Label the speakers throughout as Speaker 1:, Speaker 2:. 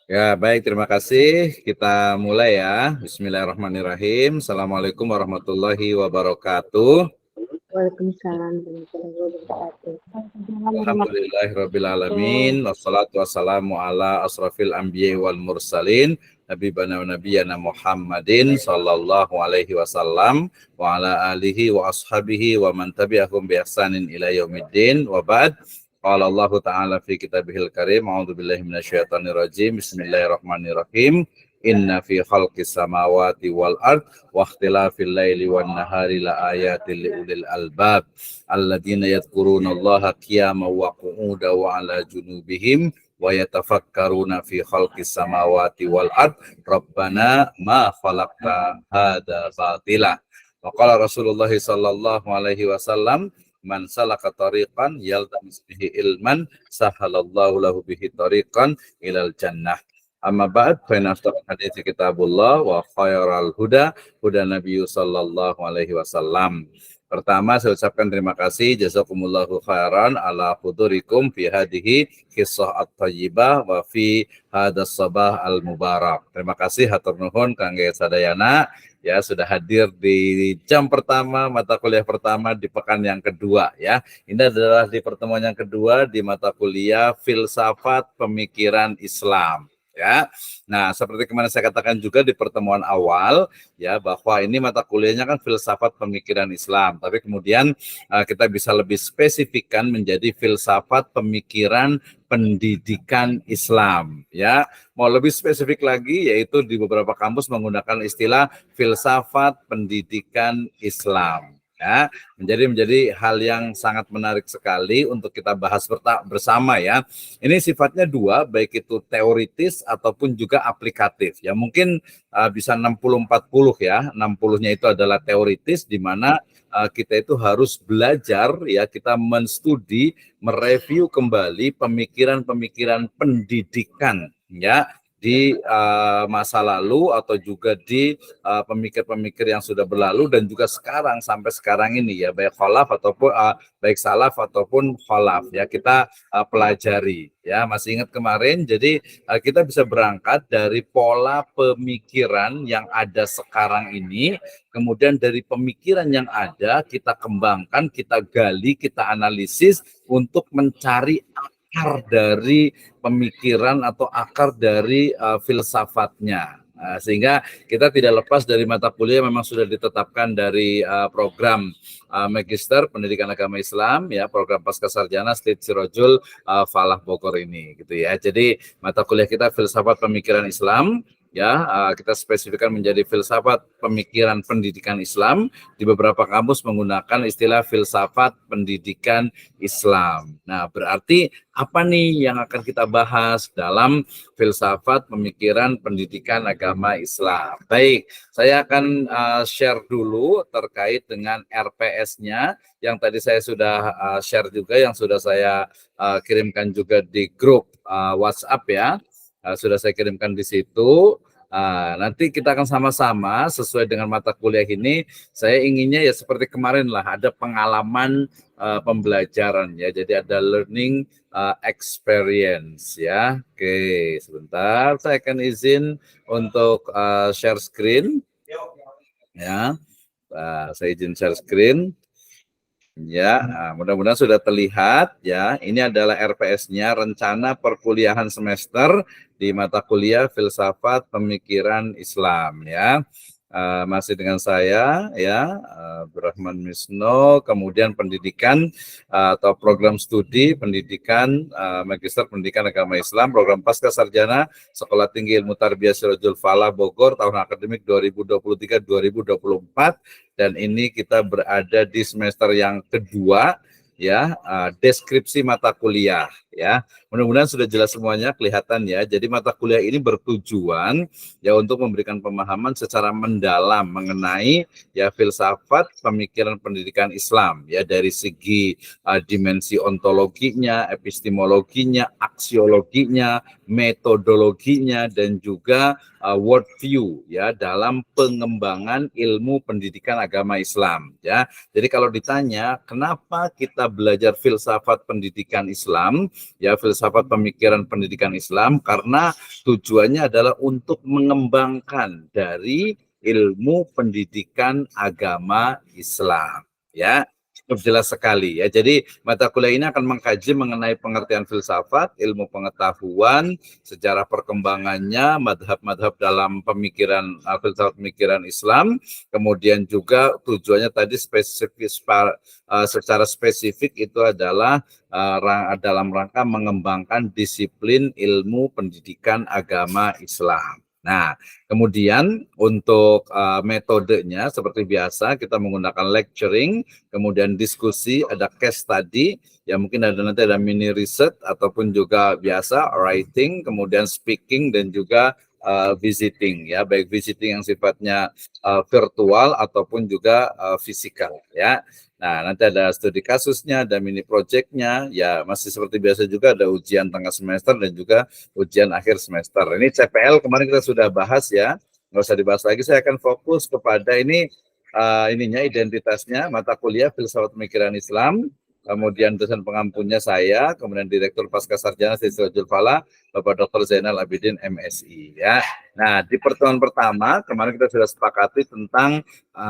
Speaker 1: Ya, baik, terima kasih. Kita mulai ya. Bismillahirrahmanirrahim. Assalamualaikum warahmatullahi wabarakatuh.
Speaker 2: Waalaikumsalam warahmatullahi wabarakatuh.
Speaker 1: Alhamdulillahirrabbilalamin. Wassalatu wassalamu ala asrafil anbiya wal mursalin. Habibana wa nabiyana Muhammadin sallallahu alaihi wasallam wa ala alihi wa ashabihi wa man tabi'ahum bi ihsanin ila yaumiddin wa ba'd. Qala Allah Ta'ala fi kitabihil karim, a'udzu billahi minasyaitonir rajim. Bismillahirrahmanirrahim. Inna fi khalqis samawati wal ard wa ikhtilafil laili wan nahari la ayatil liulil albab alladzina yadhkuruna Allaha qiyaman wa qu'udan wa 'ala junubihim wa yatafakkaruna fi khalqis samawati wal ard rabbana ma khalaqta hadza batila. Wa qala Rasulullah sallallahu alaihi wasallam, man salaka tariqan yaltamis bihi ilman sahalallahu lahu bihi tariqan ilal jannah. Amma ba'd, fa inna asdaqal hadithi kitabullah wa khairal huda huda Nabi sallallahu alaihi wasallam. Pertama, saya ucapkan terima kasih jazakumullahu khairan ala hudurikum fi hadhihi qissah at-thayyibah wa fi hadas sabah al-mubarak. Terima kasih hatur nuhun kangge sadayana ya sudah hadir di jam pertama mata kuliah pertama di pekan yang kedua ya. Ini adalah di pertemuan yang kedua di mata kuliah Filsafat Pemikiran Islam. Ya, nah seperti kemarin saya katakan juga di pertemuan awal ya bahwa ini mata kuliahnya kan filsafat pemikiran Islam, tapi kemudian kita bisa lebih spesifikkan menjadi filsafat pemikiran pendidikan Islam ya. Mau lebih spesifik lagi yaitu di beberapa kampus menggunakan istilah filsafat pendidikan Islam. Ya, menjadi hal yang sangat menarik sekali untuk kita bahas bersama ya. Ini sifatnya dua, baik itu teoritis ataupun juga aplikatif. Ya mungkin bisa 60-40 ya. 60-nya itu adalah teoritis di mana kita itu harus belajar ya, kita menstudi, mereview kembali pemikiran-pemikiran pendidikan ya di masa lalu atau juga di pemikir-pemikir yang sudah berlalu dan juga sekarang sampai sekarang ini ya, baik khalaf ataupun baik salaf ataupun khalaf ya, kita pelajari ya. Masih ingat kemarin, jadi kita bisa berangkat dari pola pemikiran yang ada sekarang ini, kemudian dari pemikiran yang ada kita kembangkan, kita gali, kita analisis untuk mencari akar dari pemikiran atau akar dari filsafatnya. Sehingga kita tidak lepas dari mata kuliah memang sudah ditetapkan dari program Magister Pendidikan Agama Islam ya, program Pascasarjana Slit Sirojul Falah Bogor ini gitu ya. Jadi mata kuliah kita filsafat pemikiran Islam ya, kita spesifikkan menjadi filsafat pemikiran pendidikan Islam. Di beberapa kampus menggunakan istilah filsafat pendidikan Islam. Nah, berarti apa nih yang akan kita bahas dalam filsafat pemikiran pendidikan agama Islam? Baik, saya akan share dulu terkait dengan RPS-nya yang tadi saya sudah share juga, yang sudah saya kirimkan juga di grup WhatsApp ya. Sudah saya kirimkan di situ. Nanti kita akan sama-sama sesuai dengan mata kuliah ini. Saya inginnya ya seperti kemarin lah, ada pengalaman pembelajaran ya. Jadi ada learning experience ya. Oke, sebentar saya akan izin untuk share screen ya. Saya izin share screen. Ya, mudah-mudahan sudah terlihat ya. Ini adalah RPS-nya, rencana perkuliahan semester di mata kuliah Filsafat Pemikiran Islam ya. Masih dengan saya ya, Brahman Misno, kemudian pendidikan atau program studi pendidikan Magister Pendidikan Agama Islam, program Pascasarjana Sekolah Tinggi Ilmu Tarbiyah Sirojul Falah Bogor tahun akademik 2023-2024, dan ini kita berada di semester yang kedua ya. Deskripsi mata kuliah ya. Mudah-mudahan sudah jelas semuanya, kelihatan ya. Jadi mata kuliah ini bertujuan ya untuk memberikan pemahaman secara mendalam mengenai ya filsafat pemikiran pendidikan Islam ya, dari segi dimensi ontologinya, epistemologinya, aksiologinya, metodologinya, dan juga worldview ya dalam pengembangan ilmu pendidikan agama Islam ya. Jadi kalau ditanya kenapa kita belajar filsafat pendidikan Islam, ya filsafat pemikiran pendidikan Islam, karena tujuannya adalah untuk mengembangkan dari ilmu pendidikan agama Islam, ya. Cukup jelas sekali ya. Jadi mata kuliah ini akan mengkaji mengenai pengertian filsafat, ilmu pengetahuan, sejarah perkembangannya, madhab-madhab dalam pemikiran filsafat pemikiran Islam. Kemudian juga tujuannya tadi spesifik, secara spesifik itu adalah dalam rangka mengembangkan disiplin ilmu pendidikan agama Islam. Nah, kemudian untuk metodenya seperti biasa kita menggunakan lecturing, kemudian diskusi, ada case study, ya mungkin nanti ada mini research ataupun juga biasa writing, kemudian speaking dan juga visiting, ya baik visiting yang sifatnya virtual ataupun juga fisikal, ya. Nah, nanti ada studi kasusnya, ada mini projectnya, ya masih seperti biasa juga ada ujian tengah semester dan juga ujian akhir semester. Ini CPL kemarin kita sudah bahas ya, nggak usah dibahas lagi. Saya akan fokus kepada ini ininya identitasnya, mata kuliah filsafat pemikiran Islam, kemudian dosen pengampunnya saya, kemudian Direktur Pascasarjana Siswajul Fala, Bapak Dr. Zainal Abidin MSI, ya. Nah, di pertemuan pertama kemarin kita sudah sepakati tentang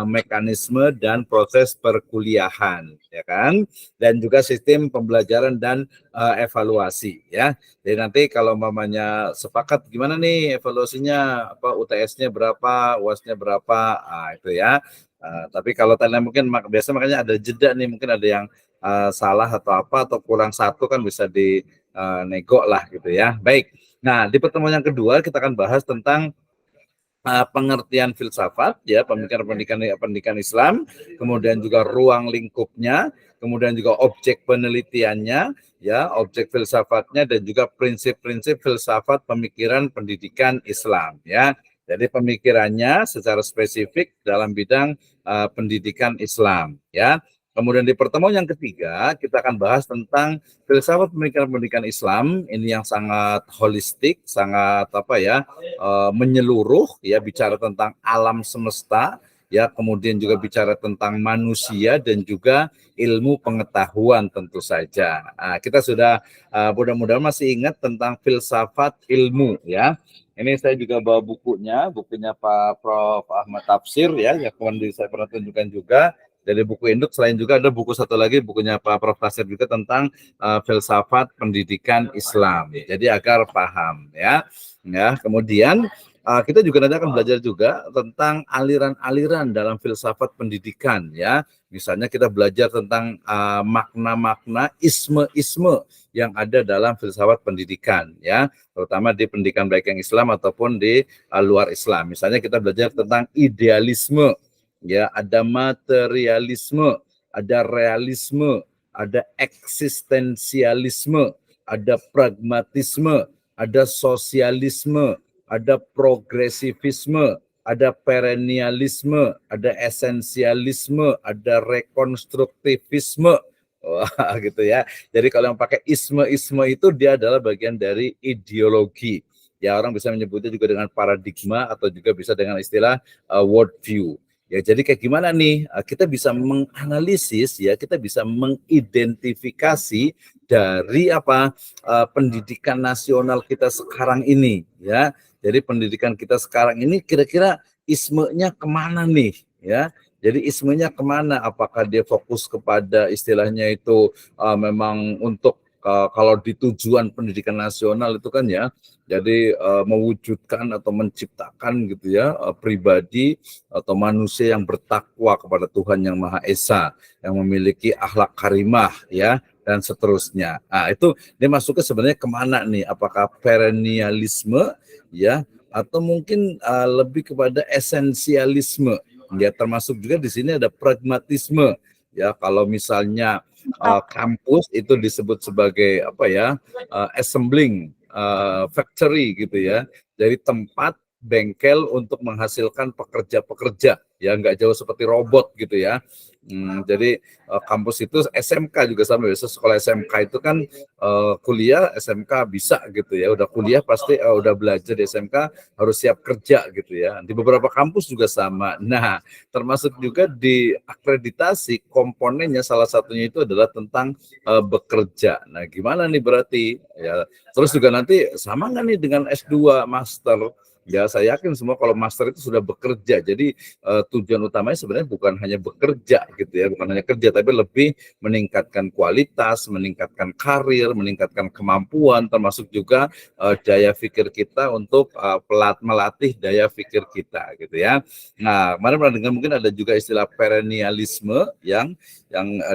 Speaker 1: mekanisme dan proses perkuliahan, ya kan, dan juga sistem pembelajaran dan evaluasi, ya. Jadi nanti kalau mamanya sepakat gimana nih evaluasinya, apa UTS-nya berapa, UAS-nya berapa, itu ya. Tapi kalau tanya mungkin biasa makanya ada jeda nih, mungkin ada yang salah atau apa atau kurang satu kan bisa di nego lah gitu ya. Baik. Nah, di pertemuan yang kedua kita akan bahas tentang pengertian filsafat, ya pemikiran pendidikan Islam, kemudian juga ruang lingkupnya, kemudian juga objek penelitiannya, ya objek filsafatnya dan juga prinsip-prinsip filsafat pemikiran pendidikan Islam, ya. Jadi pemikirannya secara spesifik dalam bidang pendidikan Islam, ya. Kemudian di pertemuan yang ketiga kita akan bahas tentang filsafat pemikiran pendidikan Islam, ini yang sangat holistik, sangat apa ya, menyeluruh, ya bicara tentang alam semesta, ya kemudian juga bicara tentang manusia dan juga ilmu pengetahuan tentu saja. Nah, kita sudah mudah-mudahan masih ingat tentang filsafat ilmu, ya. Ini saya juga bawa bukunya Pak Prof. Ahmad Tafsir, ya yang kemarin saya pernah tunjukkan juga. Dari buku induk, selain juga ada buku satu lagi, bukunya Pak Prof. Tafsir juga tentang filsafat pendidikan Islam. Jadi agar paham, ya. Ya, kemudian kita juga nanti akan belajar juga tentang aliran-aliran dalam filsafat pendidikan, ya. Misalnya kita belajar tentang makna-makna isme-isme yang ada dalam filsafat pendidikan, ya, terutama di pendidikan baik yang Islam ataupun di luar Islam. Misalnya kita belajar tentang idealisme, ya, ada materialisme, ada realisme, ada eksistensialisme, ada pragmatisme, ada sosialisme, ada progresivisme, ada perennialisme, ada esensialisme, ada rekonstruktivisme. Wah, gitu ya. Jadi kalau yang pakai isme-isme itu dia adalah bagian dari ideologi. Ya, orang bisa menyebutnya juga dengan paradigma atau juga bisa dengan istilah worldview. Ya, jadi kayak gimana nih? Kita bisa menganalisis, ya, kita bisa mengidentifikasi dari apa pendidikan nasional kita sekarang ini, ya. Jadi pendidikan kita sekarang ini kira-kira ismenya kemana nih, ya? Jadi ismenya kemana? Apakah dia fokus kepada istilahnya itu memang untuk kalau di tujuan pendidikan nasional itu kan ya, jadi mewujudkan atau menciptakan gitu ya pribadi atau manusia yang bertakwa kepada Tuhan yang Maha Esa, yang memiliki akhlak karimah, ya, dan seterusnya. Nah, itu dia masuknya sebenarnya kemana nih? Apakah perennialisme, ya, atau mungkin lebih kepada esensialisme? Ya, termasuk juga di sini ada pragmatisme. Ya, kalau misalnya kampus itu disebut sebagai apa ya, assembling factory gitu ya. Jadi tempat bengkel untuk menghasilkan pekerja-pekerja, ya nggak jauh seperti robot gitu ya. Jadi kampus itu SMK juga sama, biasa sekolah SMK itu kan kuliah SMK bisa gitu ya, udah kuliah pasti udah belajar di SMK harus siap kerja gitu ya. Di beberapa kampus juga sama. Nah, termasuk juga di akreditasi komponennya salah satunya itu adalah tentang bekerja. Nah, gimana nih berarti ya? Terus juga nanti sama nggak nih dengan S2 master? Ya, saya yakin semua kalau master itu sudah bekerja. Jadi tujuan utamanya sebenarnya bukan hanya bekerja gitu ya, bukan hanya kerja, tapi lebih meningkatkan kualitas, meningkatkan karir, meningkatkan kemampuan, termasuk juga daya pikir kita untuk melatih daya pikir kita gitu ya. Nah, kemarin pernah dengar mungkin ada juga istilah perennialisme yang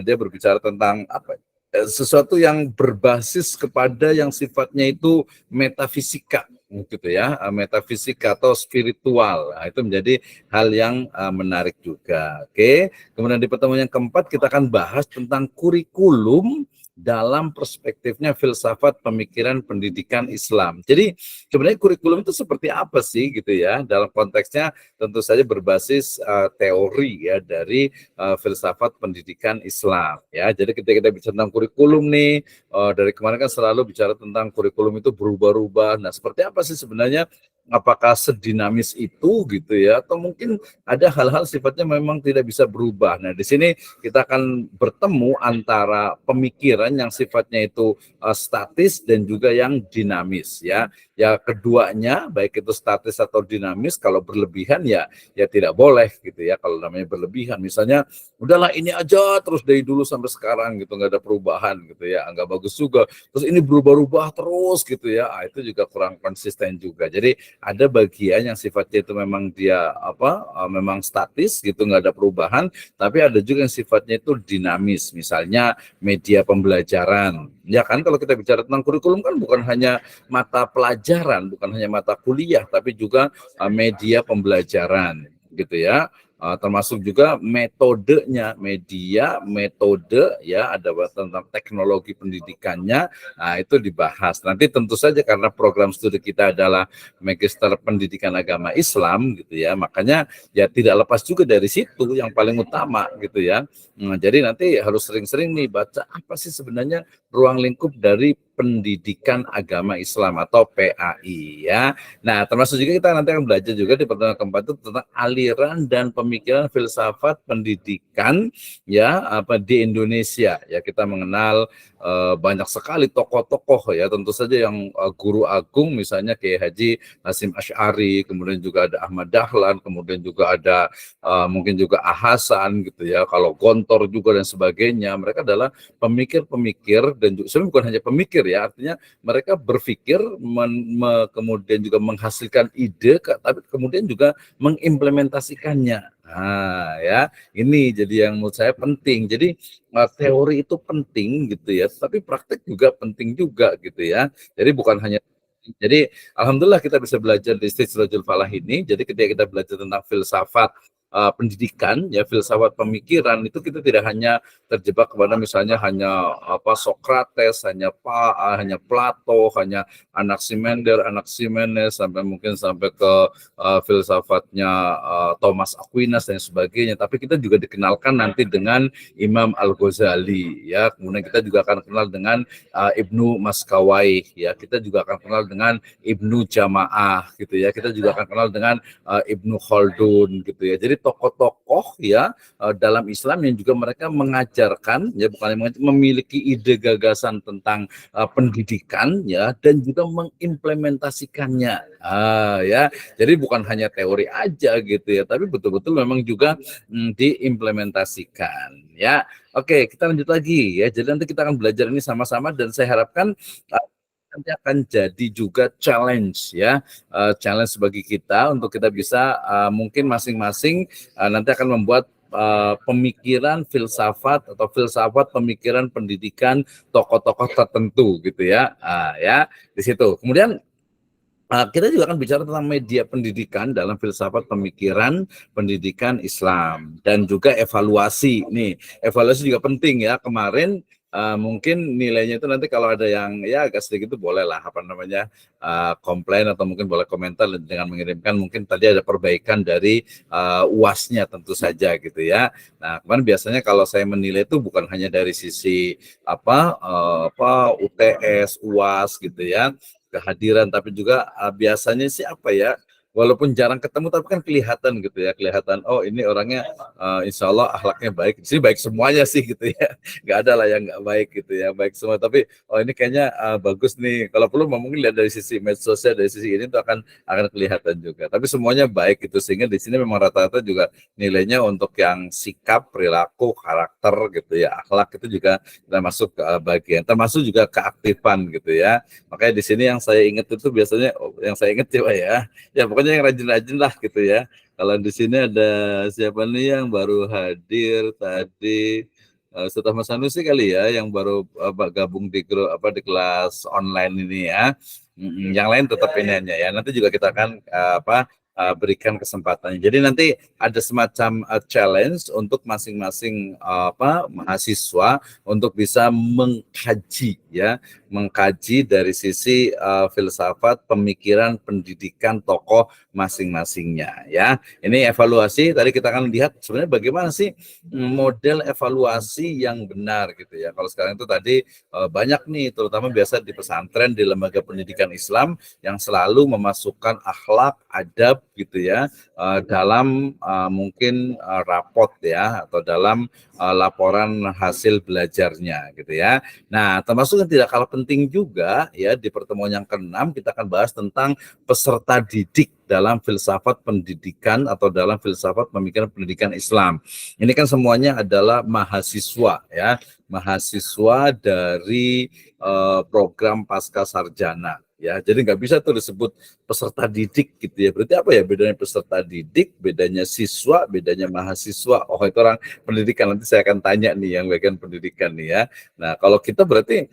Speaker 1: dia berbicara tentang apa? Sesuatu yang berbasis kepada yang sifatnya itu metafisika gitu ya, metafisika atau spiritual. Nah, itu menjadi hal yang menarik juga. Oke, kemudian di pertemuan yang keempat kita akan bahas tentang kurikulum dalam perspektifnya filsafat pemikiran pendidikan Islam. Jadi sebenarnya kurikulum itu seperti apa sih gitu ya? Dalam konteksnya tentu saja berbasis teori ya dari filsafat pendidikan Islam ya. Jadi ketika kita bicara tentang kurikulum nih, dari kemarin kan selalu bicara tentang kurikulum itu berubah-ubah. Nah, seperti apa sih sebenarnya? Apakah sedinamis itu gitu ya, atau mungkin ada hal-hal sifatnya memang tidak bisa berubah. Nah, di sini kita akan bertemu antara pemikiran yang sifatnya itu statis dan juga yang dinamis ya. Ya keduanya baik itu statis atau dinamis, kalau berlebihan ya tidak boleh gitu ya. Kalau namanya berlebihan, misalnya udahlah ini aja terus dari dulu sampai sekarang gitu, nggak ada perubahan gitu ya, nggak bagus juga. Terus ini berubah-ubah terus gitu ya, itu juga kurang konsisten juga. Jadi ada bagian yang sifatnya itu memang dia memang statis gitu, nggak ada perubahan, tapi ada juga yang sifatnya itu dinamis, misalnya media pembelajaran. Ya kan, kalau kita bicara tentang kurikulum kan bukan hanya mata pelajaran, bukan hanya mata kuliah, tapi juga media pembelajaran gitu ya. Termasuk juga metodenya, metode ya, ada tentang teknologi pendidikannya. Nah, itu dibahas. Nanti tentu saja karena program studi kita adalah Magister Pendidikan Agama Islam gitu ya, makanya ya tidak lepas juga dari situ yang paling utama gitu ya. Nah, jadi nanti harus sering-sering nih baca apa sih sebenarnya ruang lingkup dari pendidikan agama Islam atau PAI ya. Nah, termasuk juga kita nanti akan belajar juga di pertemuan keempat itu tentang aliran dan pemikiran filsafat pendidikan ya di Indonesia. Ya, kita mengenal banyak sekali tokoh-tokoh ya, tentu saja yang guru agung misalnya Kiai Haji Hasyim Asy'ari, kemudian juga ada Ahmad Dahlan, kemudian juga ada mungkin juga Ahasan gitu ya, kalau Gontor juga dan sebagainya. Mereka adalah pemikir-pemikir dan juga sebenarnya bukan hanya pemikir ya, artinya mereka berpikir kemudian juga menghasilkan ide, tapi kemudian juga mengimplementasikannya. Nah, ya, ini jadi yang menurut saya penting. Jadi teori itu penting gitu ya, tapi praktek juga penting juga gitu ya. Jadi bukan hanya alhamdulillah kita bisa belajar di Sirajul Falah ini. Jadi ketika kita belajar tentang filsafat pendidikan ya, filsafat pemikiran, itu kita tidak hanya terjebak kepada misalnya hanya Sokrates, hanya Plato, hanya Anaximenes, sampai mungkin sampai ke filsafatnya Thomas Aquinas dan sebagainya. Tapi kita juga dikenalkan nanti dengan Imam Al-Ghazali ya, kemudian kita juga akan kenal dengan Ibnu Maskawai ya, kita juga akan kenal dengan Ibnu Jamaah gitu ya, kita juga akan kenal dengan Ibnu Khaldun gitu ya. Jadi tokoh-tokoh ya dalam Islam yang juga mereka mengajarkan ya, bukan memiliki ide gagasan tentang pendidikan ya, dan juga mengimplementasikannya ya. Jadi bukan hanya teori aja gitu ya, tapi betul-betul memang juga diimplementasikan ya. Oke, kita lanjut lagi ya. Jadi nanti kita akan belajar ini sama-sama, dan saya harapkan nanti akan jadi juga challenge ya, challenge bagi kita untuk kita bisa mungkin masing-masing nanti akan membuat pemikiran filsafat atau filsafat pemikiran pendidikan tokoh-tokoh tertentu gitu ya, ya di situ. Kemudian kita juga akan bicara tentang media pendidikan dalam filsafat pemikiran pendidikan Islam, dan juga evaluasi. Nih, evaluasi juga penting ya. Kemarin mungkin nilainya itu nanti kalau ada yang ya agak sedikit itu boleh lah komplain atau mungkin boleh komentar dengan mengirimkan mungkin tadi ada perbaikan dari UAS-nya tentu saja gitu ya. Nah, kemarin biasanya kalau saya menilai itu bukan hanya dari sisi UTS, UAS gitu ya, kehadiran, tapi juga biasanya sih walaupun jarang ketemu tapi kan kelihatan gitu ya, kelihatan oh ini orangnya insya Allah akhlaknya baik. Di sini baik semuanya sih gitu ya, nggak ada lah yang nggak baik gitu ya, baik semua. Tapi oh ini kayaknya bagus nih. Kalau perlu mungkin lihat dari sisi medsosnya, dari sisi ini tuh akan kelihatan juga. Tapi semuanya baik gitu, sehingga di sini memang rata-rata juga nilainya untuk yang sikap, perilaku, karakter gitu ya, akhlak itu juga termasuk bagian, termasuk juga keaktifan gitu ya. Makanya di sini yang saya ingat itu biasanya, yang saya ingat coba ya pokoknya yang rajin-rajin lah gitu ya. Kalau di sini ada siapa nih yang baru hadir tadi, Ustaz Ahmad Sanusi kali ya yang baru gabung di grup di kelas online ini ya. Yang lain tetap ini hanya ya. Nanti juga kita akan berikan kesempatannya. Jadi nanti ada semacam challenge untuk masing-masing mahasiswa untuk bisa mengkaji dari sisi filsafat, pemikiran, pendidikan tokoh masing-masingnya ya. Ini evaluasi tadi kita akan lihat sebenarnya bagaimana sih model evaluasi yang benar gitu ya. Kalau sekarang itu tadi banyak nih terutama biasa di pesantren, di lembaga pendidikan Islam yang selalu memasukkan akhlak, adab gitu ya dalam mungkin rapot ya atau dalam laporan hasil belajarnya gitu ya. Nah, termasuk yang tidak kalah penting juga ya di pertemuan yang ke-6 kita akan bahas tentang peserta didik dalam filsafat pendidikan atau dalam filsafat pemikiran pendidikan Islam. Ini kan semuanya adalah mahasiswa ya, mahasiswa dari program pasca sarjana ya. Jadi nggak bisa tuh disebut peserta didik gitu ya. Berarti apa ya bedanya peserta didik, bedanya siswa, bedanya mahasiswa? Oh, itu orang pendidikan, nanti saya akan tanya nih yang bagian pendidikan nih ya. Nah, kalau kita berarti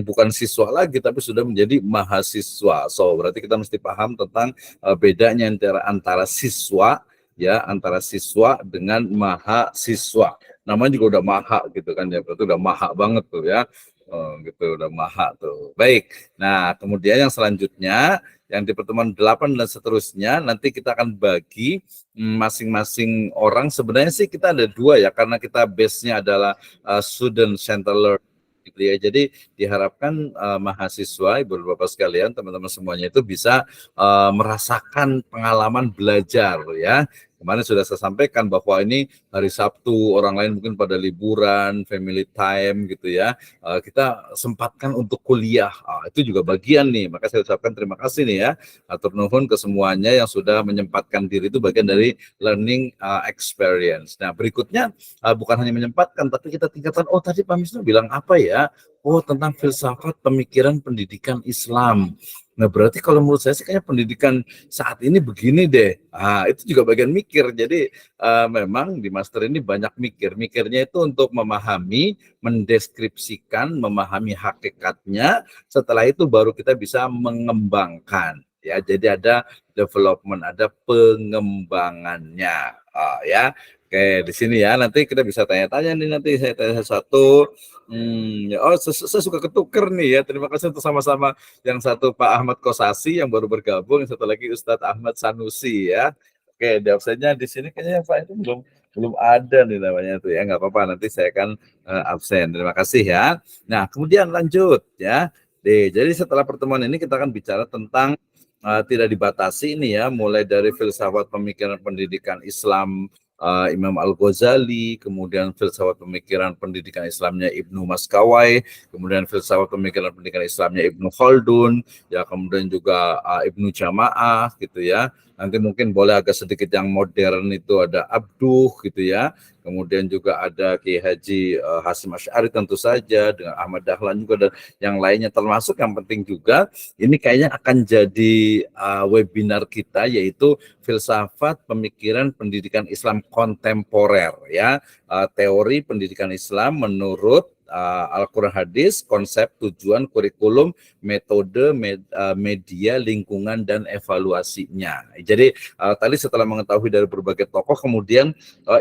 Speaker 1: bukan siswa lagi tapi sudah menjadi mahasiswa. So, berarti kita mesti paham tentang bedanya antara siswa ya, antara siswa dengan mahasiswa. Namanya juga udah maha gitu kan ya, berarti udah maha banget tuh ya. Oh, gitu udah maha tuh. Baik. Nah, kemudian yang selanjutnya yang di pertemuan 8 dan seterusnya nanti kita akan bagi masing-masing orang. Sebenarnya sih kita ada 2 ya, karena kita base-nya adalah student center learning gitu ya. Jadi diharapkan mahasiswa, Ibu Bapak sekalian, teman-teman semuanya itu bisa merasakan pengalaman belajar ya. Kemarin sudah saya sampaikan bahwa ini hari Sabtu, orang lain mungkin pada liburan, family time gitu ya. Kita sempatkan untuk kuliah. Itu juga bagian nih. Maka saya ucapkan terima kasih nih ya. Atur nuhun ke semuanya yang sudah menyempatkan diri, itu bagian dari learning experience. Nah, berikutnya bukan hanya menyempatkan, tapi kita tingkatkan. Oh, tadi Pak Misnu bilang apa ya? Oh, tentang filsafat pemikiran pendidikan Islam. Nah, berarti kalau menurut saya sih kayaknya pendidikan saat ini begini deh. Itu juga bagian mikir. Jadi memang di master ini banyak mikir. Mikirnya itu untuk memahami, mendeskripsikan, memahami hakikatnya. Setelah itu baru kita bisa mengembangkan. Ya, jadi ada development, ada pengembangannya. Ya, oke di sini ya. Nanti kita bisa tanya-tanya nih. Nanti saya tanya satu. Saya suka ketuker nih ya. Terima kasih untuk sama-sama. Yang satu Pak Ahmad Kosasi yang baru bergabung, yang satu lagi Ustadz Ahmad Sanusi ya. Oke, di absennya di sini kayaknya Pak itu belum ada nih namanya tuh ya. Nggak apa-apa, nanti saya akan absen. Terima kasih ya. Nah, kemudian lanjut ya. Jadi setelah pertemuan ini kita akan bicara tentang tidak dibatasi ini ya, mulai dari filsafat pemikiran pendidikan Islam Imam Al-Ghazali, kemudian filsafat pemikiran pendidikan Islamnya Ibnu Maskawai, kemudian filsafat pemikiran pendidikan Islamnya Ibnu Khaldun, ya kemudian juga Ibnu Jamaah gitu ya. Nanti mungkin boleh agak sedikit yang modern itu ada Abduh gitu ya. Kemudian juga ada Ki Haji Hasyim Asy'ari tentu saja, dengan Ahmad Dahlan juga, dan yang lainnya, termasuk yang penting juga ini kayaknya akan jadi webinar kita, yaitu filsafat pemikiran pendidikan Islam kontemporer ya, teori pendidikan Islam menurut Al-Quran Hadis, konsep, tujuan, kurikulum, metode, media, lingkungan, dan evaluasinya. Jadi tadi setelah mengetahui dari berbagai tokoh, kemudian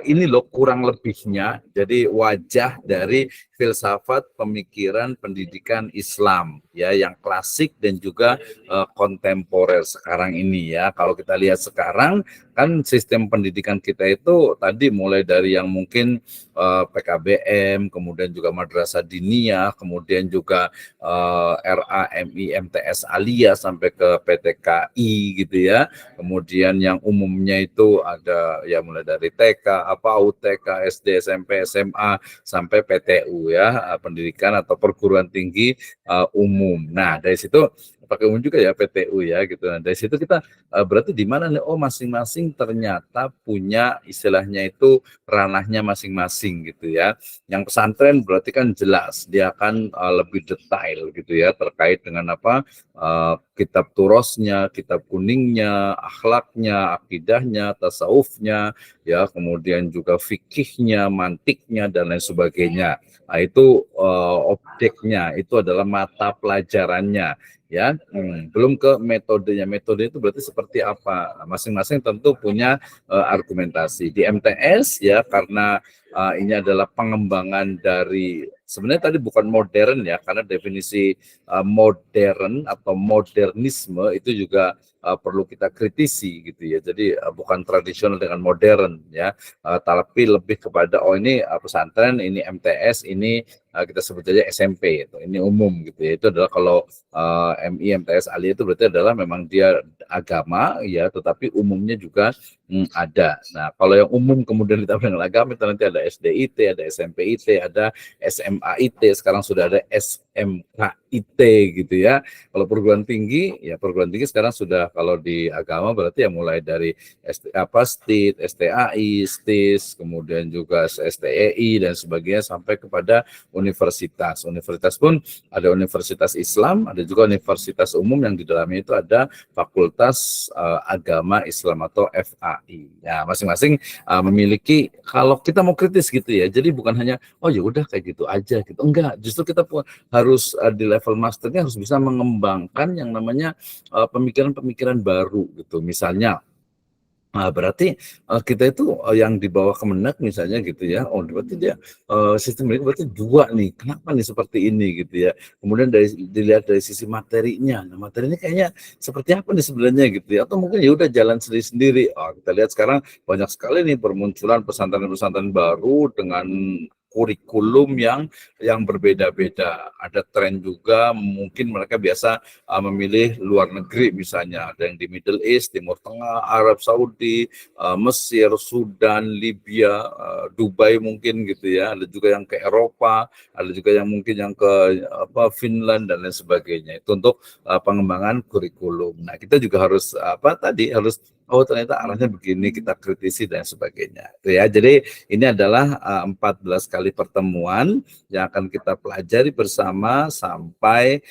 Speaker 1: ini loh kurang lebihnya, jadi wajah dari filsafat pemikiran pendidikan Islam ya, yang klasik dan juga kontemporer sekarang ini ya. Kalau kita lihat sekarang kan sistem pendidikan kita itu tadi mulai dari yang mungkin PKBM, kemudian juga madrasah diniyah, kemudian juga RAMI MTS Alia sampai ke PTKI gitu ya. Kemudian yang umumnya itu ada ya mulai dari TK, PAUD, TK, SD, SMP, SMA sampai PTU ya, pendidikan atau perguruan tinggi umum. Nah, dari situ pakai umum juga ya PTU ya gitu. Nah, dari situ kita berarti di mana nih? Oh, masing-masing ternyata punya istilahnya itu ranahnya masing-masing gitu ya. Yang pesantren berarti kan jelas dia akan lebih detail gitu ya terkait dengan apa kitab turosnya, kitab kuningnya, akhlaknya, akidahnya, tasawufnya, ya kemudian juga fikihnya, mantiknya dan lain sebagainya. Nah, itu objeknya, itu adalah mata pelajarannya ya. Belum ke metodenya. Metode itu berarti seperti apa? Masing-masing tentu punya argumentasi. Di MTS ya karena ini adalah pengembangan dari sebenarnya tadi bukan modern ya, karena definisi modern atau modernisme itu juga perlu kita kritisi gitu ya. Jadi bukan tradisional dengan modern ya, tapi lebih kepada oh ini pesantren, ini MTS, ini kita sebut saja SMP itu, ini umum gitu ya. Itu adalah kalau MI MTS Ali itu berarti adalah memang dia agama ya, tetapi umumnya juga ada. Nah, kalau yang umum kemudian ditambah dengan agama itu nanti ada SDIT, ada SMPIT, ada SMAIT, sekarang sudah ada SMKIT gitu ya. Kalau perguruan tinggi, ya perguruan tinggi sekarang sudah kalau di agama berarti ya mulai dari STIT, STAI, STIS, kemudian juga STEI dan sebagainya sampai kepada universitas. Universitas pun ada universitas Islam, ada juga universitas umum yang di dalamnya itu ada Fakultas Agama Islam atau FAI. Ya, masing-masing memiliki kalau kita mau kritis gitu ya. Jadi bukan hanya oh ya udah kayak gitu aja gitu. Enggak, justru kita harus di level masternya harus bisa mengembangkan yang namanya pemikiran-pemikiran baru gitu. Misalnya berarti kita itu yang di bawah Kemenak misalnya gitu ya, oh berarti dia sistem ini berarti dua nih, kenapa nih seperti ini gitu ya. Kemudian dilihat dari sisi materinya, nah materi ini kayaknya seperti apa nih sebenarnya gitu ya, atau mungkin ya udah jalan sendiri-sendiri. Kita lihat sekarang banyak sekali nih permunculan pesantren-pesantren baru dengan kurikulum yang berbeda-beda. Ada tren juga mungkin mereka biasa memilih luar negeri misalnya, ada yang di Middle East, Timur Tengah, Arab Saudi, Mesir, Sudan, Libya, Dubai mungkin gitu ya. Ada juga yang ke Eropa, ada juga yang mungkin yang ke Finland dan lain sebagainya. Itu untuk pengembangan kurikulum. Nah, kita juga harus harus oh ternyata arahnya begini, kita kritisi dan sebagainya. Itu ya. Jadi ini adalah 14 kali pertemuan yang akan kita pelajari bersama sampai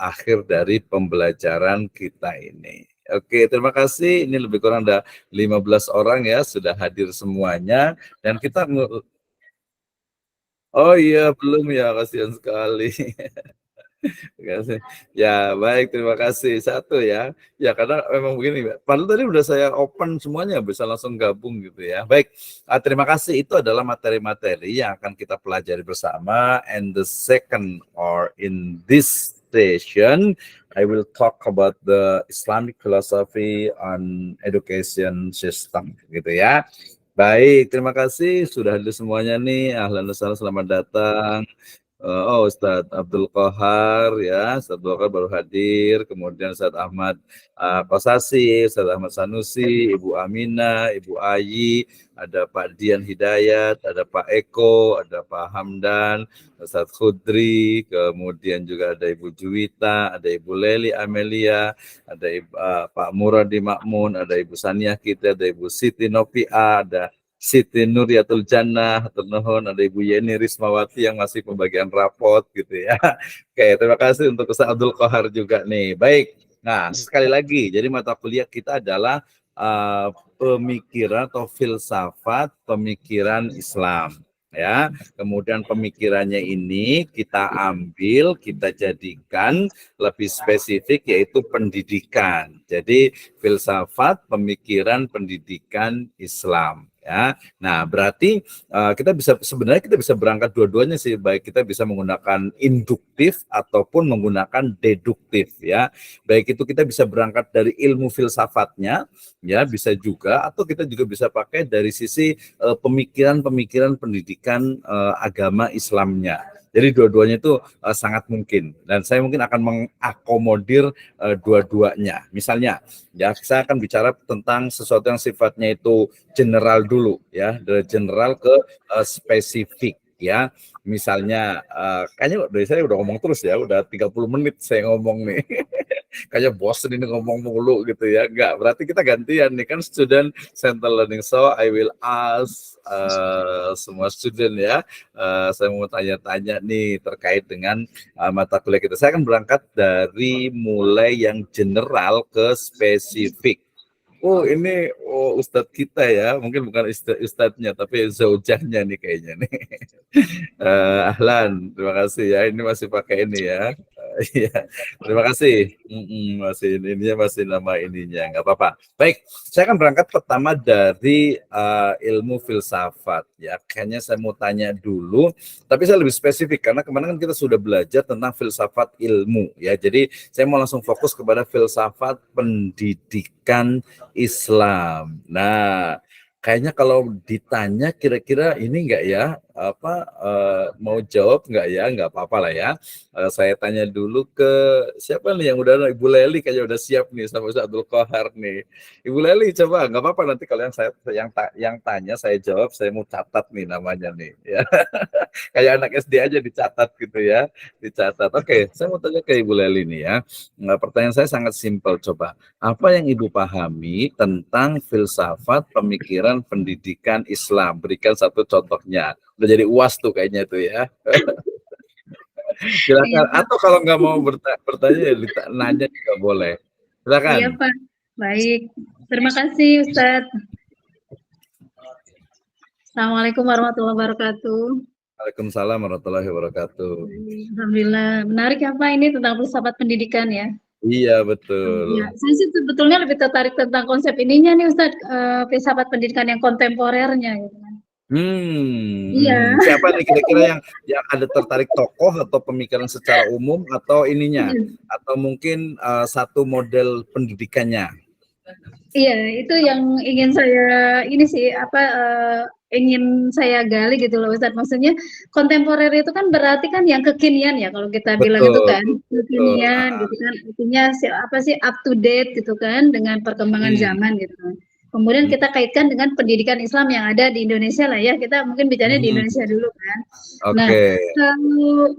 Speaker 1: akhir dari pembelajaran kita ini. Oke, terima kasih. Ini lebih kurang ada 15 orang ya sudah hadir semuanya dan kita oh iya belum ya, kasihan sekali. Terima kasih. Ya, baik, terima kasih. Satu ya. Ya, karena memang begini, padahal tadi udah saya open semuanya, bisa langsung gabung gitu ya. Baik, terima kasih. Itu adalah materi-materi yang akan kita pelajari bersama. And the second or in this session, I will talk about the Islamic philosophy on education system gitu ya. Baik, terima kasih sudah hadir semuanya nih. Ahlan wa sahlan, selamat datang. Ustadz Abdul Qahar ya, Ustadz Abdul Qahar baru hadir, kemudian Ustadz Ahmad Kosasi, Ustadz Ahmad Sanusi, Ibu Amina, Ibu Ayi, ada Pak Dian Hidayat, ada Pak Eko, ada Pak Hamdan, Ustadz Khudri, kemudian juga ada Ibu Juwita, ada Ibu Leli Amelia, ada Pak Muradi Makmun, ada Ibu Saniah kita, ada Ibu Siti Nopia, ada Siti Nuriatul Jannah, nuhun, ada Ibu Yeni Rismawati yang masih pembagian rapot gitu ya. Oke, terima kasih untuk Ustaz Abdul Qahar juga nih. Baik, nah sekali lagi, jadi mata kuliah kita adalah pemikiran atau filsafat pemikiran Islam. Ya, kemudian pemikirannya ini kita ambil, kita jadikan lebih spesifik yaitu pendidikan. Jadi filsafat pemikiran pendidikan Islam. ya. Nah, berarti sebenarnya kita bisa berangkat dua-duanya sih, baik kita bisa menggunakan induktif ataupun menggunakan deduktif ya. Baik itu kita bisa berangkat dari ilmu filsafatnya ya, bisa juga, atau kita juga bisa pakai dari sisi pemikiran-pemikiran pendidikan agama Islamnya. Jadi dua-duanya itu sangat mungkin, dan saya mungkin akan mengakomodir dua-duanya. Misalnya, ya saya akan bicara tentang sesuatu yang sifatnya itu general dulu, ya, dari general ke spesifik, ya. Misalnya, kayaknya dari saya udah ngomong terus ya, udah 30 menit saya ngomong nih. Kayaknya bosen ini ngomong mulu gitu ya. Enggak, berarti kita gantian nih, kan student center learning. So I will ask semua student ya, saya mau tanya-tanya nih terkait dengan mata kuliah kita. Saya akan berangkat dari mulai yang general ke spesifik. Oh ini Ustadz kita ya, mungkin bukan Ustadznya tapi zaujahnya nih kayaknya nih. Ahlan, terima kasih ya. Ini masih pakai ini ya. Iya, terima kasih. Masih ininya masih nama ininya, nggak apa-apa. Baik, saya akan berangkat pertama dari ilmu filsafat ya. Kayaknya saya mau tanya dulu, tapi saya lebih spesifik karena kemarin kan kita sudah belajar tentang filsafat ilmu ya. Jadi saya mau langsung fokus kepada filsafat pendidikan Islam. Nah, kayaknya kalau ditanya kira-kira ini enggak ya, mau jawab enggak ya, enggak apa-apa lah ya. Saya tanya dulu ke siapa nih yang udah, Ibu Leli kayaknya udah siap nih sama Ustaz Abdul Qahar nih. Ibu Leli coba, enggak apa-apa nanti kalau yang tanya saya jawab, saya mau catat nih namanya nih ya. Kayak anak SD aja dicatat gitu ya, dicatat. Oke, saya mau tanya ke Ibu Leli nih ya. Nah, pertanyaan saya sangat simpel, coba. Apa yang Ibu pahami tentang filsafat pemikiran pendidikan Islam? Berikan satu contohnya. Udah jadi UAS tuh kayaknya tuh ya. Silakan. Atau kalau nggak mau bertanya ya nanya juga boleh. Silakan.
Speaker 3: Iya Pak. Baik. Terima kasih Ustadz. Assalamualaikum warahmatullahi wabarakatuh.
Speaker 1: Waalaikumsalam warahmatullahi wabarakatuh.
Speaker 3: Alhamdulillah. Menarik ya Pak, ini tentang filsafat pendidikan ya.
Speaker 1: Iya betul.
Speaker 3: Ya, saya sih sebetulnya lebih tertarik tentang konsep ininya nih Ustadz, filsafat pendidikan yang kontemporernya gitu kan. Iya.
Speaker 1: Siapa nih kira-kira yang ada tertarik tokoh atau pemikiran secara umum atau ininya, atau mungkin satu model pendidikannya?
Speaker 3: Iya, itu yang ingin saya ini sih ingin saya gali gitu loh Ustadz. Maksudnya kontemporer itu kan berarti kan yang kekinian ya kalau kita bilang itu kan kekinian gitu kan. Artinya up to date gitu kan dengan perkembangan zaman gitu. Kemudian kita kaitkan dengan pendidikan Islam yang ada di Indonesia lah ya. Kita mungkin bicaranya di Indonesia dulu kan. Nah,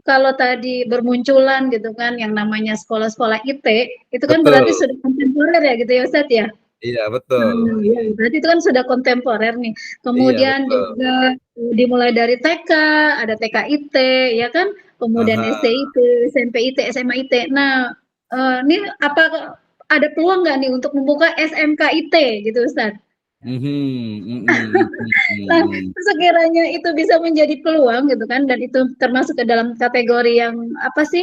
Speaker 3: kalau tadi bermunculan gitu kan yang namanya sekolah-sekolah IT, itu kan berarti sudah kontemporer ya gitu ya Ustadz ya.
Speaker 1: Iya betul.
Speaker 3: Ya, berarti itu kan sudah kontemporer nih. Kemudian juga dimulai dari TK, ada TK IT, ya kan? Kemudian SD IT, SMP IT, SMA IT. Nah, ini apa ada peluang nggak nih untuk membuka SMK IT gitu, Ustadz? Nah, sekiranya itu bisa menjadi peluang gitu kan, dan itu termasuk ke dalam kategori yang apa sih?